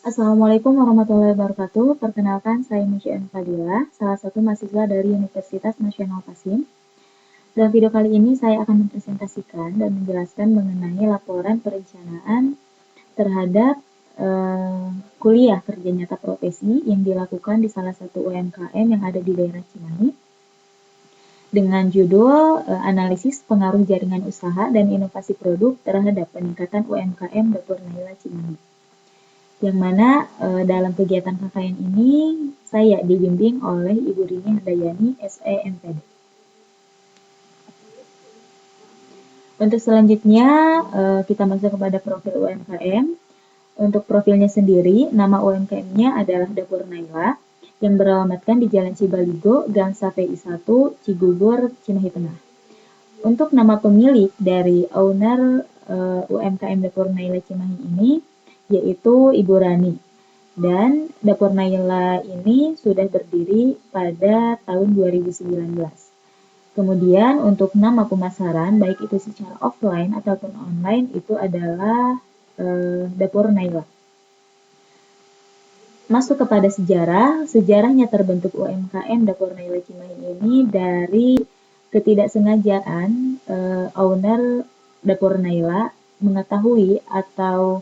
Assalamualaikum warahmatullahi wabarakatuh. Perkenalkan, saya Misyan Fadila, salah satu mahasiswa dari Universitas Nasional Pasin. Dalam video kali ini, saya akan mempresentasikan dan menjelaskan mengenai laporan perencanaan terhadap kuliah kerja nyata profesi yang dilakukan di salah satu UMKM yang ada di daerah Cimahi dengan judul Analisis Pengaruh Jaringan Usaha dan Inovasi Produk terhadap Peningkatan UMKM Dapur Naila Cimahi. Yang mana dalam kegiatan KKN ini saya dibimbing oleh Ibu Rini Handayani, SE MPD. Untuk selanjutnya kita masuk kepada profil UMKM. Untuk profilnya sendiri, nama UMKM-nya adalah Dapur Naila yang beralamatkan di Jalan Cibaligo, Gang Sapi 1, Cigugur, Cimahi Tengah. Untuk nama pemilik dari owner UMKM Dapur Naila Cimahi ini yaitu Ibu Rani. Dan Dapur Naila ini sudah berdiri pada tahun 2019. Kemudian untuk nama pemasaran, baik itu secara offline ataupun online, itu adalah Dapur Naila. Masuk kepada sejarahnya terbentuk UMKM Dapur Naila Cimahi ini dari ketidaksengajaan owner Dapur Naila mengetahui atau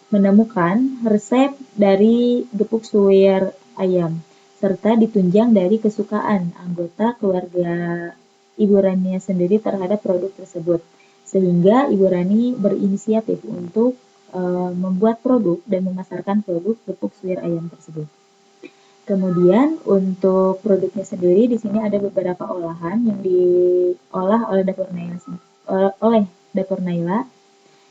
menemukan resep dari gepuk suwir ayam, serta ditunjang dari kesukaan anggota keluarga Ibu Rani sendiri terhadap produk tersebut. Sehingga Ibu Rani berinisiatif untuk membuat produk dan memasarkan produk gepuk suwir ayam tersebut. Kemudian untuk produknya sendiri di sini ada beberapa olahan yang diolah oleh Dapur Naila.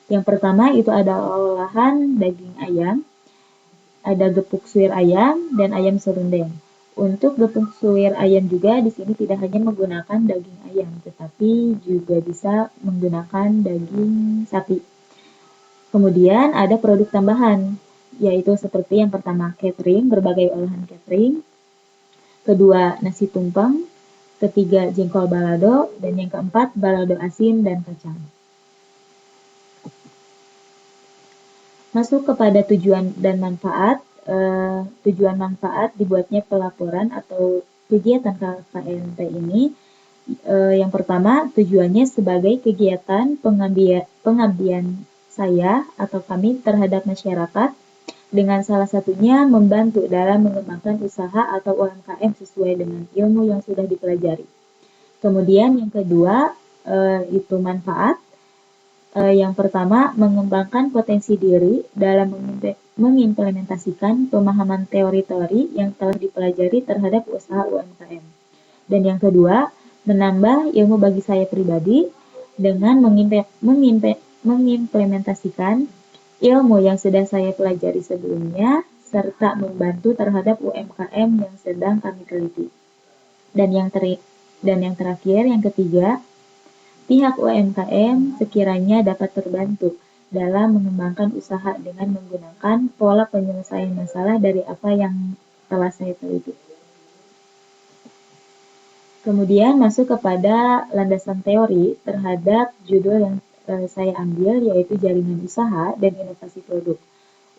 Yang pertama itu ada olahan daging ayam, ada gepuk suwir ayam dan ayam serundeng. Untuk gepuk suwir ayam juga di sini tidak hanya menggunakan daging ayam, tetapi juga bisa menggunakan daging sapi. Kemudian ada produk tambahan, yaitu seperti yang pertama catering, berbagai olahan catering. Kedua nasi tumpeng, ketiga jengkol balado, dan yang keempat balado asin dan kacang. Masuk kepada tujuan dan manfaat. Tujuan manfaat dibuatnya pelaporan atau kegiatan KKNP ini. Yang pertama, tujuannya sebagai kegiatan pengabdian saya atau kami terhadap masyarakat, dengan salah satunya membantu dalam mengembangkan usaha atau UMKM sesuai dengan ilmu yang sudah dipelajari. Kemudian yang kedua, itu manfaat. Yang pertama, mengembangkan potensi diri dalam mengimplementasikan pemahaman teori-teori yang telah dipelajari terhadap usaha UMKM. Dan yang kedua, menambah ilmu bagi saya pribadi dengan mengimplementasikan ilmu yang sudah saya pelajari sebelumnya, serta membantu terhadap UMKM yang sedang kami teliti. Dan yang terakhir, yang ketiga, pihak UMKM sekiranya dapat terbantu dalam mengembangkan usaha dengan menggunakan pola penyelesaian masalah dari apa yang telah saya teliti. Kemudian masuk kepada landasan teori terhadap judul yang saya ambil, yaitu jaringan usaha dan inovasi produk.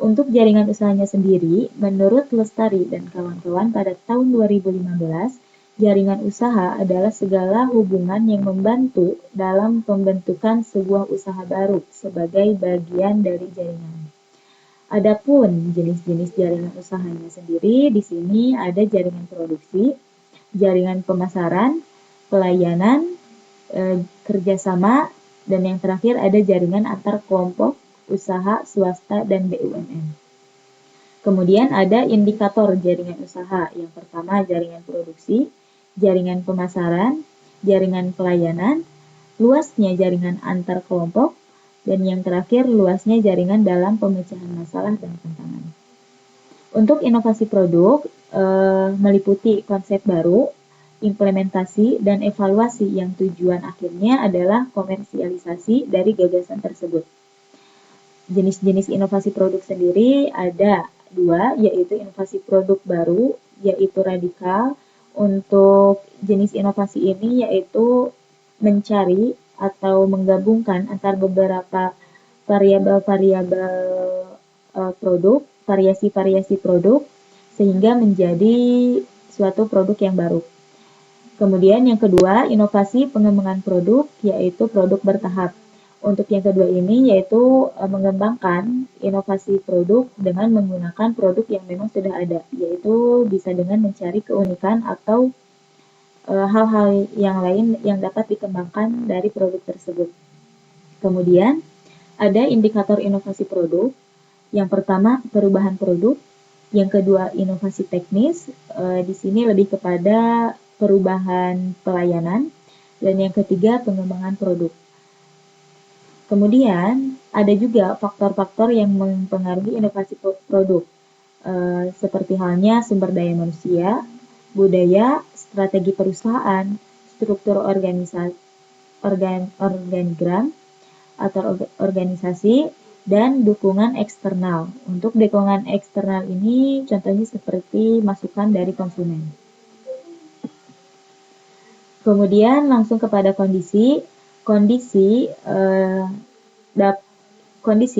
Untuk jaringan usahanya sendiri, menurut Lestari dan kawan-kawan pada tahun 2015, jaringan usaha adalah segala hubungan yang membantu dalam pembentukan sebuah usaha baru sebagai bagian dari jaringan. Adapun jenis-jenis jaringan usahanya sendiri, di sini ada jaringan produksi, jaringan pemasaran, pelayanan, kerjasama, dan yang terakhir ada jaringan antar kelompok, usaha, swasta, dan BUMN. Kemudian ada indikator jaringan usaha. Yang pertama jaringan produksi, jaringan pemasaran, jaringan pelayanan, luasnya jaringan antar kelompok, dan yang terakhir luasnya jaringan dalam pemecahan masalah dan tantangan. Untuk inovasi produk meliputi konsep baru, implementasi, dan evaluasi yang tujuan akhirnya adalah komersialisasi dari gagasan tersebut. Jenis-jenis inovasi produk sendiri ada 2, yaitu inovasi produk baru, yaitu radikal. Untuk jenis inovasi ini yaitu mencari atau menggabungkan antar beberapa variabel-variabel produk variasi-variasi produk sehingga menjadi suatu produk yang baru. Kemudian yang kedua, inovasi pengembangan produk, yaitu produk bertahap. Untuk yang kedua ini yaitu mengembangkan inovasi produk dengan menggunakan produk yang memang sudah ada, yaitu bisa dengan mencari keunikan atau hal-hal yang lain yang dapat dikembangkan dari produk tersebut. Kemudian ada indikator inovasi produk. Yang pertama, perubahan produk. Yang kedua, inovasi teknis. Di sini lebih kepada perubahan pelayanan. Dan yang ketiga, pengembangan produk. Kemudian, ada juga faktor-faktor yang mempengaruhi inovasi produk. Seperti halnya sumber daya manusia, budaya, strategi perusahaan, struktur organigram atau organisasi, dan dukungan eksternal. Untuk dukungan eksternal ini contohnya seperti masukan dari konsumen. Kemudian langsung kepada kondisi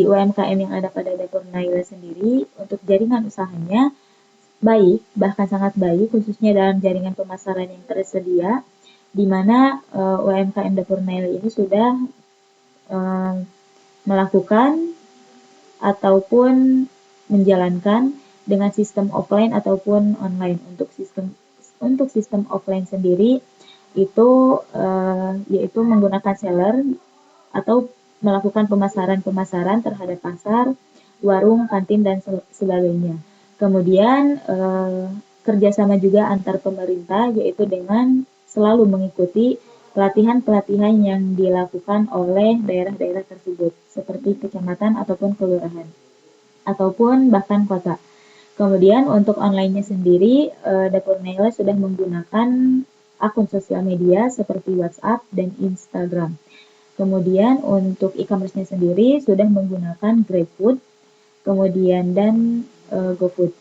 UMKM yang ada pada Dapur Naila sendiri untuk jaringan usahanya baik, bahkan sangat baik, khususnya dalam jaringan pemasaran yang tersedia, di mana UMKM Dapur Naila ini sudah melakukan ataupun menjalankan dengan sistem offline ataupun online. Untuk sistem offline sendiri itu yaitu menggunakan seller atau melakukan pemasaran terhadap pasar, warung, kantin, dan sebagainya. Kemudian kerjasama juga antar pemerintah, yaitu dengan selalu mengikuti pelatihan-pelatihan yang dilakukan oleh daerah-daerah tersebut, seperti kecamatan ataupun kelurahan, ataupun bahkan kota. Kemudian untuk online-nya sendiri, Dapur Naila sudah menggunakan akun sosial media seperti WhatsApp dan Instagram. Kemudian untuk e-commerce-nya sendiri sudah menggunakan GrabFood, kemudian dan GoFood.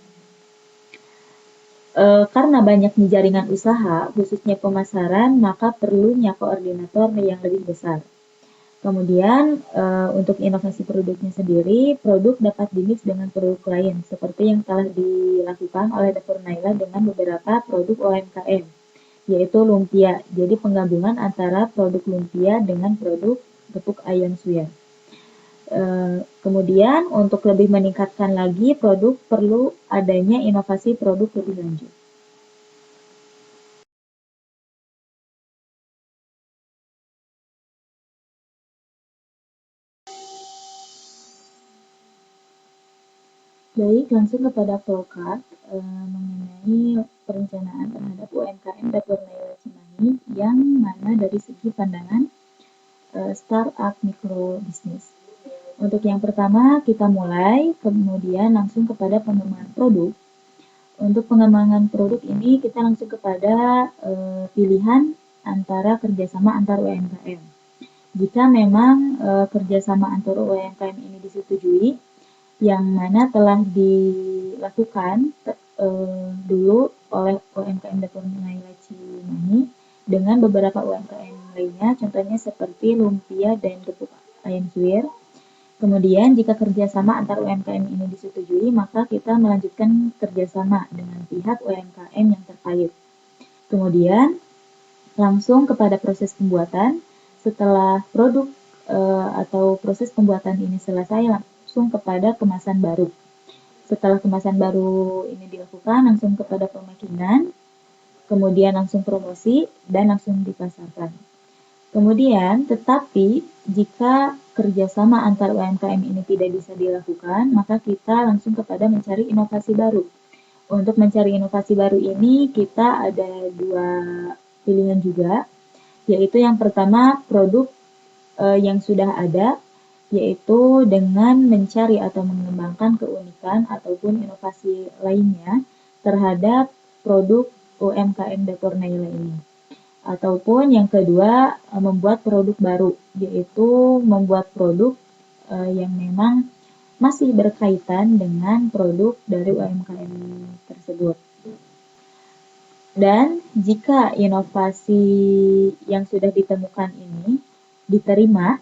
Karena banyaknya jaringan usaha, khususnya pemasaran, maka perlunya koordinator yang lebih besar. Kemudian untuk inovasi produknya sendiri, produk dapat dimix dengan produk lain, seperti yang telah dilakukan oleh Dapur Naila dengan beberapa produk UMKM, yaitu lumpia. Jadi penggabungan antara produk lumpia dengan produk gepuk ayam suwir. Kemudian untuk lebih meningkatkan lagi produk, perlu adanya inovasi produk lebih lanjut. Baik, langsung kepada flowchart mengenai perencanaan terhadap UMKM Dapur Naila Cimahi yang mana dari segi pandangan startup mikro bisnis. Untuk yang pertama kita mulai, kemudian langsung kepada pengembangan produk. Untuk pengembangan produk ini kita langsung kepada pilihan antara kerjasama antar UMKM. Jika memang kerjasama antar UMKM ini disetujui, yang mana telah dilakukan dulu oleh UMKM Dapur Naila Cimahi dengan beberapa UMKM lainnya, contohnya seperti lumpia dan gepuk ayam suwir. Kemudian jika kerjasama antar UMKM ini disetujui, maka kita melanjutkan kerjasama dengan pihak UMKM yang terkait. Kemudian langsung kepada proses pembuatan. Setelah produk atau proses pembuatan ini selesai, langsung kepada kemasan baru. Setelah kemasan baru ini dilakukan, langsung kepada pemakingan, kemudian langsung promosi, dan langsung dipasarkan. Kemudian, tetapi jika kerjasama antar UMKM ini tidak bisa dilakukan, maka kita langsung kepada mencari inovasi baru. Untuk mencari inovasi baru ini, kita ada dua pilihan juga, yaitu yang pertama produk yang sudah ada, yaitu dengan mencari atau mengembangkan keunikan ataupun inovasi lainnya terhadap produk UMKM Dapur Naila ini. Ataupun yang kedua, membuat produk baru, yaitu membuat produk yang memang masih berkaitan dengan produk dari UMKM tersebut. Dan jika inovasi yang sudah ditemukan ini diterima,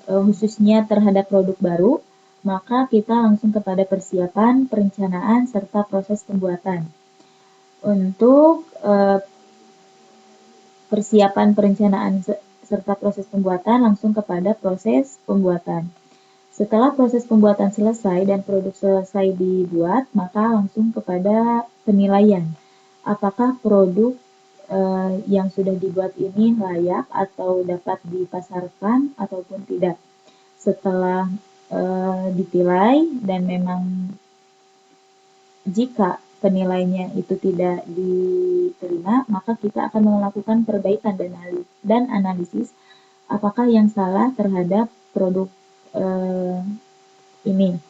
khususnya terhadap produk baru, maka kita langsung kepada persiapan, perencanaan, serta proses pembuatan. Untuk persiapan, perencanaan, serta proses pembuatan langsung kepada proses pembuatan. Setelah proses pembuatan selesai dan produk selesai dibuat, maka langsung kepada penilaian. Apakah produk yang sudah dibuat ini layak atau dapat dipasarkan ataupun tidak. Setelah dinilai dan memang jika penilaiannya itu tidak diterima, maka kita akan melakukan perbaikan dan analisis apakah yang salah terhadap produk ini.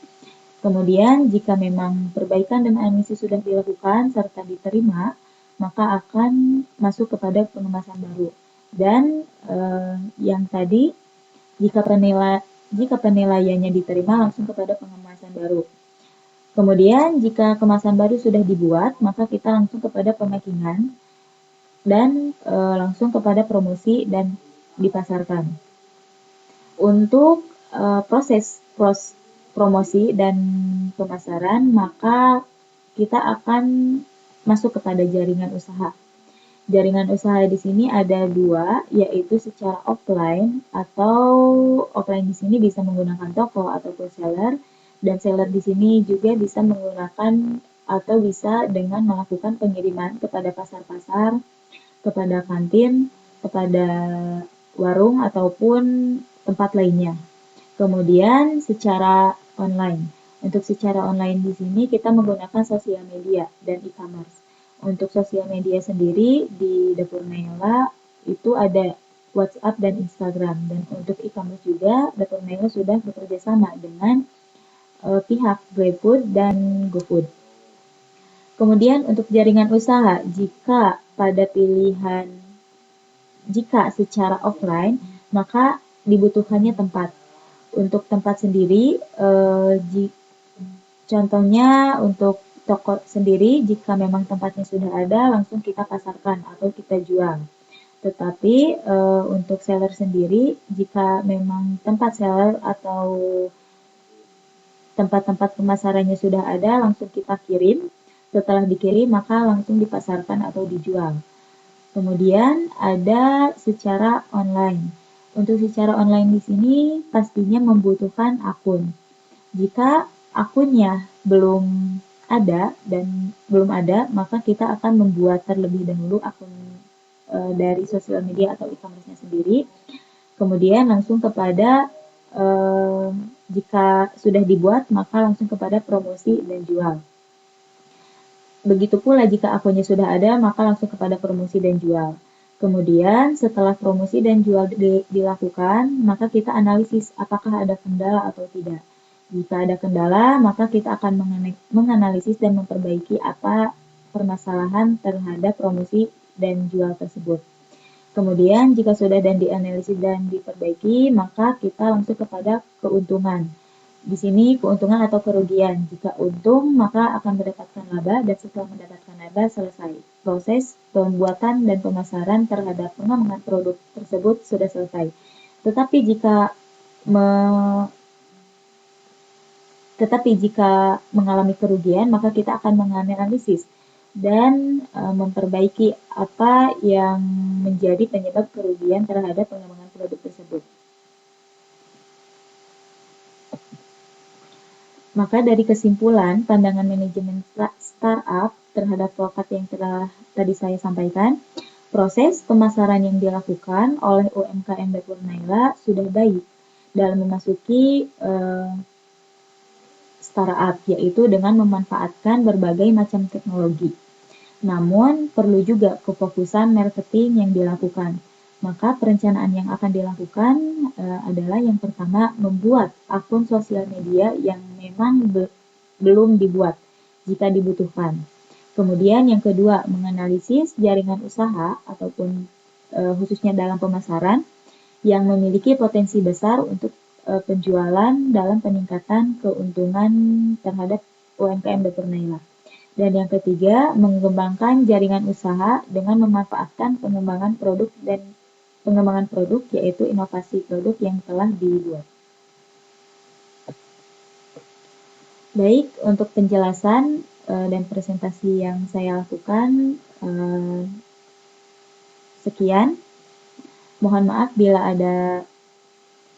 Kemudian jika memang perbaikan dan analisis sudah dilakukan serta diterima, maka akan masuk kepada pengemasan baru. Dan yang tadi, jika penilaiannya diterima langsung kepada pengemasan baru. Kemudian jika kemasan baru sudah dibuat, maka kita langsung kepada pemakingan dan langsung kepada promosi dan dipasarkan. Untuk proses promosi dan pemasaran, maka kita akan masuk kepada jaringan usaha. Jaringan usaha di sini ada dua, yaitu secara offline atau offline di sini bisa menggunakan toko ataupun seller, dan seller di sini juga bisa menggunakan atau bisa dengan melakukan pengiriman kepada pasar-pasar, kepada kantin, kepada warung ataupun tempat lainnya. Kemudian secara online. Untuk secara online di sini kita menggunakan sosial media dan e-commerce. Untuk sosial media sendiri di Dapur Naila itu ada WhatsApp dan Instagram. Dan untuk e-commerce juga Dapur Naila sudah bekerja sama dengan pihak GrabFood dan GoFood. Kemudian untuk jaringan usaha, jika secara offline, maka dibutuhkannya tempat. Untuk tempat sendiri, contohnya untuk toko sendiri, jika memang tempatnya sudah ada, langsung kita pasarkan atau kita jual. Tetapi untuk seller sendiri, jika memang tempat seller atau tempat-tempat pemasarannya sudah ada, langsung kita kirim. Setelah dikirim, maka langsung dipasarkan atau dijual. Kemudian ada secara online. Untuk secara online di sini pastinya membutuhkan akun. Jika akunnya belum ada, maka kita akan membuat terlebih dahulu akun dari sosial media atau e-commerce-nya sendiri. Kemudian langsung kepada jika sudah dibuat, maka langsung kepada promosi dan jual. Begitu pula jika akunnya sudah ada, maka langsung kepada promosi dan jual. Kemudian setelah promosi dan jual dilakukan, maka kita analisis apakah ada kendala atau tidak. Jika ada kendala, maka kita akan menganalisis dan memperbaiki apa permasalahan terhadap promosi dan jual tersebut. Kemudian jika sudah dan dianalisis dan diperbaiki, maka kita langsung kepada keuntungan. Di sini keuntungan atau kerugian. Jika untung, maka akan mendapatkan laba, dan setelah mendapatkan laba, selesai. Proses pembuatan dan pemasaran terhadap pengembangan produk tersebut sudah selesai. Tetapi jika mengalami kerugian, maka kita akan menganalisis dan memperbaiki apa yang menjadi penyebab kerugian terhadap pengembangan produk tersebut. Maka dari kesimpulan, pandangan manajemen startup terhadap Pokat yang telah tadi saya sampaikan, proses pemasaran yang dilakukan oleh UMKM Dapur Naila sudah baik dalam memasuki startup, yaitu dengan memanfaatkan berbagai macam teknologi. Namun, perlu juga kefokusan marketing yang dilakukan. Maka perencanaan yang akan dilakukan adalah yang pertama, membuat akun sosial media yang memang belum dibuat jika dibutuhkan. Kemudian yang kedua, menganalisis jaringan usaha ataupun khususnya dalam pemasaran yang memiliki potensi besar untuk penjualan dalam peningkatan keuntungan terhadap UMKM Dapur Naila. Dan yang ketiga, mengembangkan jaringan usaha dengan memanfaatkan pengembangan produk yaitu inovasi produk yang telah dibuat. Baik, untuk penjelasan dan presentasi yang saya lakukan sekian. Mohon maaf bila ada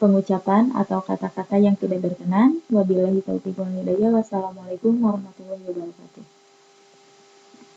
pengucapan atau kata-kata yang tidak berkenan. Wabillahi taufiq wal hidayah. Wassalamualaikum warahmatullahi wabarakatuh.